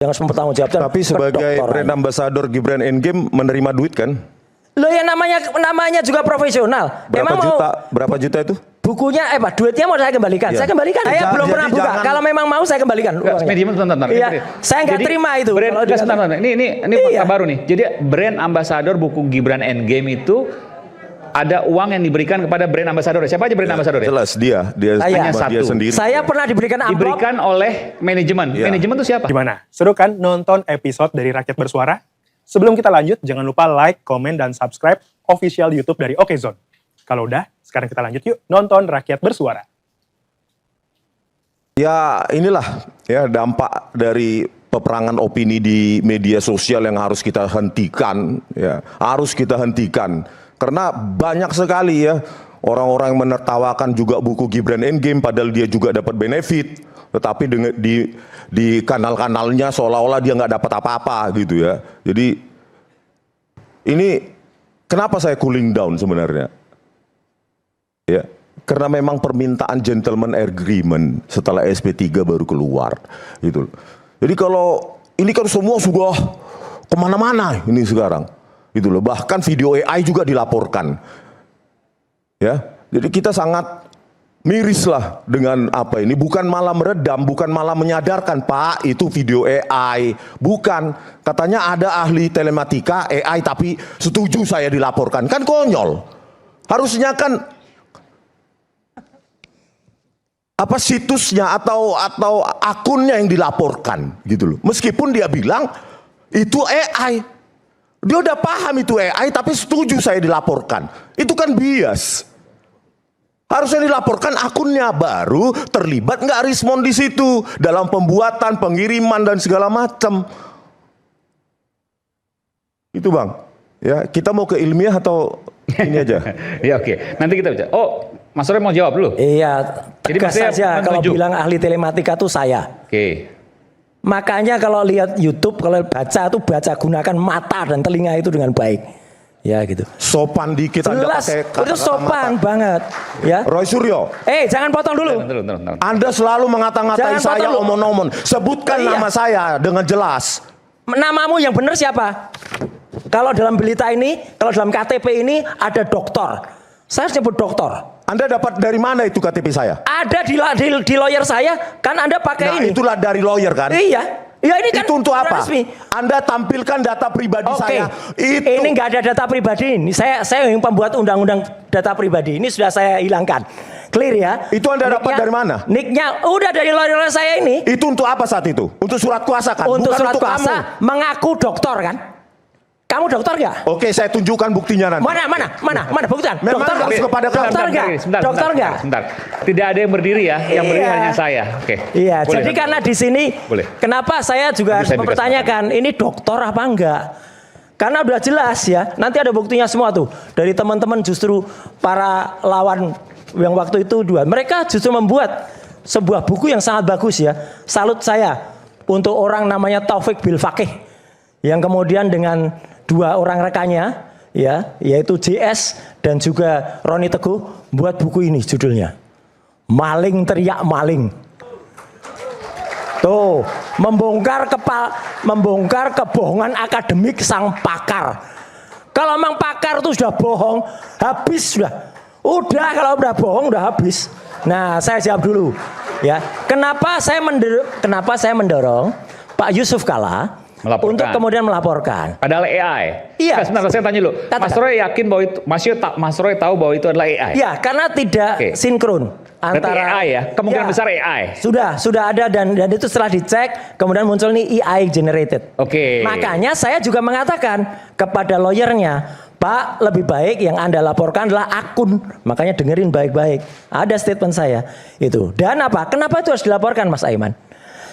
yang harus mempertanggungjawabkan. Tapi sebagai brand ambassador Gibran Endgame menerima duit kan? Lo ya namanya juga profesional. Berapa juta itu? Bukunya duitnya mau saya kembalikan. Ya. Saya kembalikan. Saya belum pernah buka. Kalau memang mau saya kembalikan. Iya, saya nggak terima itu. Ini fakta baru nih. Jadi brand ambassador buku Gibran Endgame itu ada uang yang diberikan kepada brand ambassador. Siapa aja brand ambassador? Jelas dia sendiri. Saya pernah diberikan amplop. Diberikan oleh manajemen. Manajemen itu siapa? Gimana? Seru kan nonton episode dari Rakyat Bersuara? Sebelum kita lanjut, jangan lupa like, komen, dan subscribe official YouTube dari Okezone. Kalau udah, sekarang kita lanjut yuk nonton Rakyat Bersuara. Ya inilah ya dampak dari peperangan opini di media sosial yang harus kita hentikan. Ya, harus kita hentikan. Karena banyak sekali ya orang-orang yang menertawakan juga buku Gibran Endgame padahal dia juga dapat benefit, tetapi di kanal-kanalnya seolah-olah dia nggak dapat apa-apa gitu ya. Jadi ini kenapa saya cooling down sebenarnya? Ya, karena memang permintaan gentleman agreement setelah SP3 baru keluar gitu. Jadi kalau ini kan semua sudah kemana-mana ini sekarang. Gitu loh. Bahkan video AI juga dilaporkan. Ya, jadi kita sangat miris lah dengan apa ini. Bukan malah meredam, bukan malah menyadarkan, Pak, itu video AI. Bukan, katanya ada ahli telematika AI tapi setuju saya dilaporkan. Kan konyol. Harusnya kan apa situsnya atau akunnya yang dilaporkan gitu loh. Meskipun dia bilang itu AI. Dia udah paham itu AI tapi setuju saya dilaporkan. Itu kan bias. Harusnya dilaporkan akunnya, baru terlibat nggak respon di situ dalam pembuatan, pengiriman dan segala macam. Itu Bang. Ya, kita mau ke ilmiah atau ini aja? Ya oke. Nanti kita bicara. Oh, Mas Roy mau jawab dulu? Iya, tegas saja kalau bilang ahli telematika itu saya. Oke. Makanya kalau lihat YouTube, kalau baca gunakan mata dan telinga itu dengan baik. Ya gitu. Sopan dikit. Jelas, itu sopan banget. Ya. Roy Suryo. Jangan potong dulu. Anda selalu mengata-ngatai saya omon-omon. Sebutkan nama saya dengan jelas. Namamu yang benar siapa? Kalau dalam berita ini, kalau dalam KTP ini ada dokter. Saya sebut dokter. Anda dapat dari mana itu KTP saya? Ada di lawyer saya, kan Anda pakai ini. Itulah dari lawyer kan? Iya. Ya ini kan itu untuk apa? Resmi. Anda tampilkan data pribadi saya. Ini nggak ada data pribadi. Saya yang pembuat undang-undang data pribadi. Ini sudah saya hilangkan. Clear ya? Itu Anda dapat dari mana? Nicknya udah dari lawyer saya ini. Itu untuk apa saat itu? Untuk surat kuasa kan? Untuk bukan surat untuk kuasa kamu. mengaku dokter kan? Kamu dokter nggak? Oke, saya tunjukkan buktinya nanti. Mana buktinya? Memang dokter harus kepada dokter nggak? Dokter nggak? Sebentar. Tidak ada yang berdiri ya. Yang berdiri hanya saya. Oke. Iya. Jadi karena di sini, kenapa saya juga harus mempertanyakan ini dokter apa enggak? Karena udah jelas ya. Nanti ada buktinya semua tuh dari teman-teman justru para lawan yang waktu itu dua. Mereka justru membuat sebuah buku yang sangat bagus ya. Salut saya untuk orang namanya Taufik Bilfakih yang kemudian dengan dua orang rekannya ya, yaitu JS dan juga Roni Teguh buat buku ini judulnya Maling Teriak Maling. Tuh, membongkar kebohongan akademik sang pakar. Kalau memang pakar itu sudah bohong, habis sudah. Udah kalau udah bohong udah habis. Nah, saya jawab dulu ya. Kenapa saya mendorong Pak Yusuf Kalla untuk kemudian melaporkan. Padahal AI. Iya. Sebentar, saya tanya dulu. Mas Roy yakin bahwa itu, Mas Roy tahu bahwa itu adalah AI? Iya, karena tidak sinkron antara AI ya, kemungkinan besar AI. Sudah ada dan itu setelah dicek, kemudian muncul nih AI generated. Oke. Makanya saya juga mengatakan kepada lawyernya, Pak, lebih baik yang Anda laporkan adalah akun. Makanya dengerin baik-baik. Ada statement saya itu. Dan apa? Kenapa itu harus dilaporkan, Mas Aiman?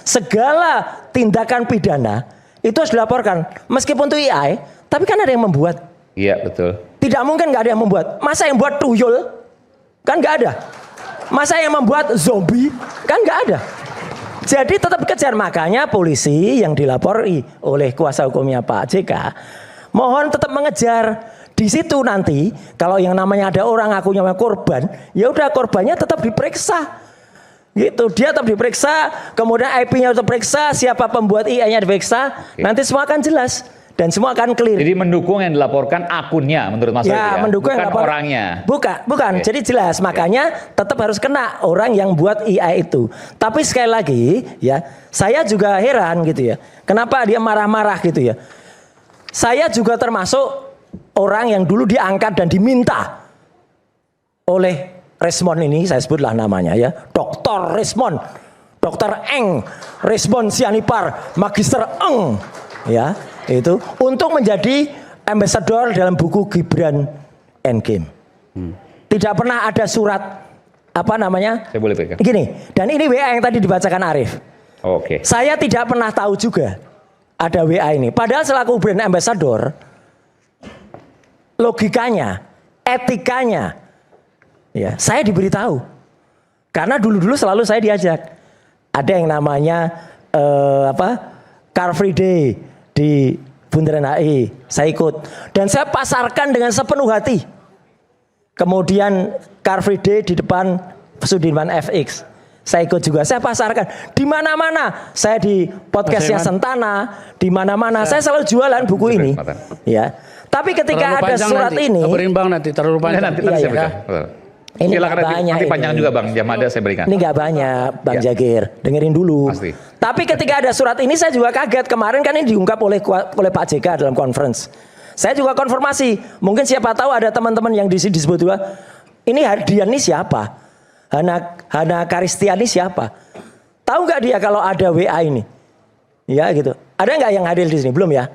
Segala tindakan pidana itu harus dilaporkan, meskipun itu AI, tapi kan ada yang membuat. Iya betul. Tidak mungkin nggak ada yang membuat. Masa yang buat tuyul? Kan nggak ada. Masa yang membuat zombie? Kan nggak ada. Jadi tetap kejar, makanya polisi yang dilapori oleh kuasa hukumnya Pak JK, mohon tetap mengejar. Di situ nanti kalau yang namanya ada orang akunya korban, ya udah korbannya tetap diperiksa. Gitu, dia tetap diperiksa, kemudian IP-nya diperiksa, siapa pembuat IA-nya diperiksa, nanti semua akan jelas dan semua akan clear. Jadi mendukung yang dilaporkan akunnya menurut Mas Freddy ya, mendukung bukan yang lapor- orangnya. Bukan. Jadi jelas, makanya tetap harus kena orang yang buat IA itu. Tapi sekali lagi, ya, saya juga heran gitu ya. Kenapa dia marah-marah gitu ya? Saya juga termasuk orang yang dulu diangkat dan diminta oleh Resmond ini, saya sebutlah namanya ya, Dr. Resmond, Dr. Eng, Resmond Sianipar, Magister Eng, ya, itu untuk menjadi ambassador dalam buku Gibran Endgame. Tidak pernah ada surat apa namanya? Saya boleh pegang. Gini, dan ini WA yang tadi dibacakan Arif. Oke. Saya tidak pernah tahu juga ada WA ini. Padahal selaku brand ambassador, logikanya, etikanya, ya, saya diberitahu. Karena dulu-dulu selalu saya diajak. Ada yang namanya Car Free Day di Bundaran HI, saya ikut. Dan saya pasarkan dengan sepenuh hati. Kemudian Car Free Day di depan Sudirman FX, saya ikut juga. Saya pasarkan di mana-mana. Saya di podcastnya Sentana, di mana-mana. Saya selalu jualan buku ini. Ya. Tapi ketika ada surat ini, berimbang nanti terlalu panjang. Nanti Iya, saya iya. berikan. Ini Silakan nggak banyak nanti ini. panjang juga Bang Jamada saya berikan. Ini nggak banyak, Bang Ya. Jagir. Dengerin dulu. Pasti. Tapi ketika ada surat ini saya juga kaget. Kemarin kan ini diungkap oleh Pak JK dalam conference. Saya juga konfirmasi. Mungkin siapa tahu ada teman-teman yang di sini disebut juga. Ini Hardian ini siapa? Hana Karistiani siapa? Tahu nggak dia kalau ada WA ini? Ya gitu. Ada nggak yang hadir di sini? Belum ya?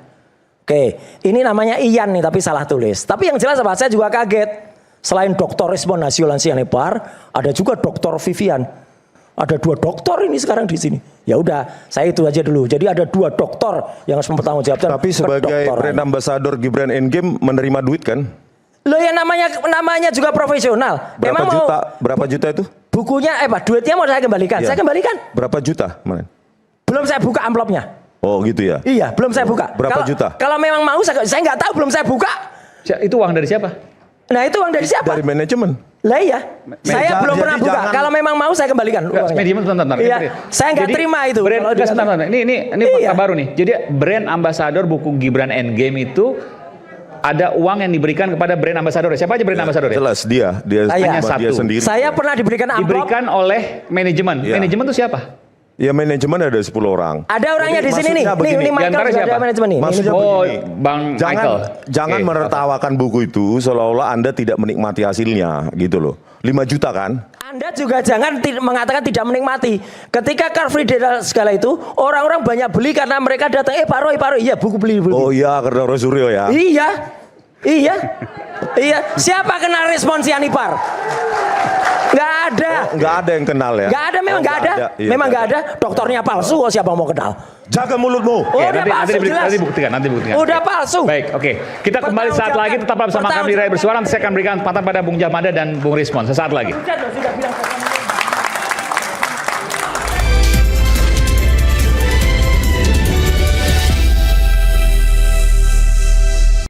Oke. Ini namanya Ian nih tapi salah tulis. Tapi yang jelas apa? Saya juga kaget. Selain Dr. Resmond Nasiolan Sianipar, ada juga Dr. Vivian. Ada 2 doktor ini sekarang di sini. Ya udah, saya itu aja dulu. Jadi ada 2 doktor yang harus mempertanggungjawabkan. Tapi sebagai brand ambassador Gibran Endgame menerima duit kan? Lo yang namanya juga profesional. Berapa juta itu? Bukunya duitnya mau saya kembalikan. Iya. Saya kembalikan. Berapa juta kemarin? Belum saya buka amplopnya. Oh gitu ya. Iya, belum saya buka. Berapa juta? Kalau memang mau saya nggak tahu, belum saya buka. Itu uang dari siapa? Nah itu uang dari siapa? Dari manajemen. Lah iya, saya belum jadi pernah buka. jangan- Kalau memang mau saya kembalikan uangnya. Manajemen bentar. Iya, saya nggak Jadi, terima itu. Brand, Kalau sebentar. Ini Iya. fakta baru nih. Jadi brand ambassador buku Gibran Endgame itu ada uang yang diberikan kepada brand ambassador. Siapa aja brand ambassador ya? Jelas dia Hanya satu. sendiri. Saya pernah diberikan amplop. Diberikan oleh manajemen. Iya. Manajemen itu siapa? Ya manajemen ada 10 orang. Ada orangnya Jadi di sini nih. maksudnya begini. Ini Di Michael antara juga siapa? ada manajemen nih. Maksudnya Oh, begini, Bang Michael. jangan Oke. menertawakan buku itu seolah-olah Anda tidak menikmati hasilnya gitu loh. 5 juta kan? Anda juga jangan mengatakan tidak menikmati. Ketika Car Free Day dan segala itu, orang-orang banyak beli karena mereka datang, Pak Roy, iya buku beli. Oh iya, karena Rosuryo ya. Iya. Siapa kenal Resmond Sianipar? Nggak ada. Nggak ada yang kenal ya. Nggak ada, memang nggak ada. Iya, Memang nggak nggak ada. Dokternya palsu, siapa mau kenal? Jaga mulutmu. Oh, Oke, udah palsu, jelas. nanti buktikan. Udah palsu. Baik, oke. Kita kembali saat lagi tetaplah bersama kami di Rakyat Bersuara. Nanti saya akan berikan kesempatan pada Bung Jamada dan Bung Rismond sesaat lagi. Sudah bilang